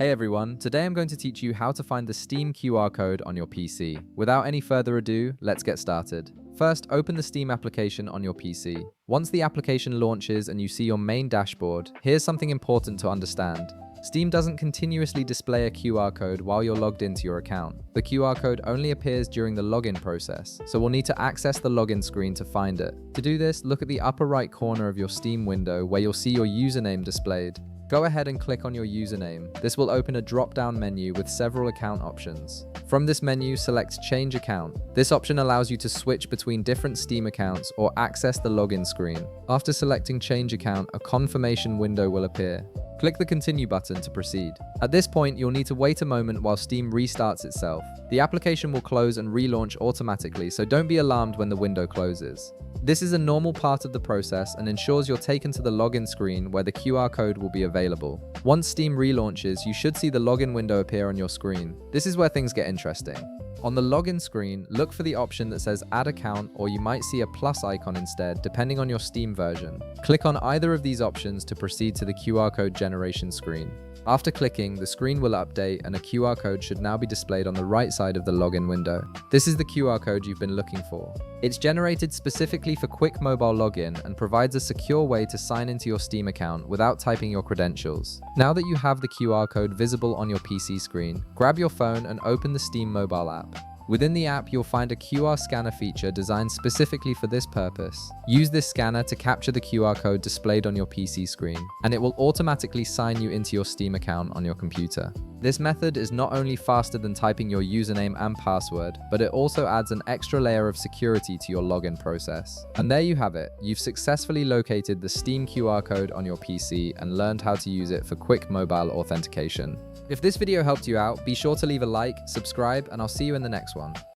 Hey everyone, today I'm going to teach you how to find the Steam QR code on your PC. Without any further ado, let's get started. First, open the Steam application on your PC. Once the application launches and you see your main dashboard, here's something important to understand. Steam doesn't continuously display a QR code while you're logged into your account. The QR code only appears during the login process, so we'll need to access the login screen to find it. To do this, look at the upper right corner of your Steam window where you'll see your username displayed. Go ahead and click on your username. This will open a drop-down menu with several account options. From this menu, select Change Account. This option allows you to switch between different Steam accounts or access the login screen. After selecting Change Account, a confirmation window will appear. Click the Continue button to proceed. At this point, you'll need to wait a moment while Steam restarts itself. The application will close and relaunch automatically, so don't be alarmed when the window closes. This is a normal part of the process and ensures you're taken to the login screen where the QR code will be available. Once Steam relaunches, you should see the login window appear on your screen. This is where things get interesting. On the login screen, look for the option that says Add Account, or you might see a plus icon instead, depending on your Steam version. Click on either of these options to proceed to the QR code generation screen. After clicking, the screen will update and a QR code should now be displayed on the right side of the login window. This is the QR code you've been looking for. It's generated specifically for quick mobile login and provides a secure way to sign into your Steam account without typing your credentials. Now that you have the QR code visible on your PC screen, grab your phone and open the Steam mobile app. Within the app, you'll find a QR scanner feature designed specifically for this purpose. Use this scanner to capture the QR code displayed on your PC screen, and it will automatically sign you into your Steam account on your computer. This method is not only faster than typing your username and password, but it also adds an extra layer of security to your login process. And there you have it. You've successfully located the Steam QR code on your PC and learned how to use it for quick mobile authentication. If this video helped you out, be sure to leave a like, subscribe, and I'll see you in the next one.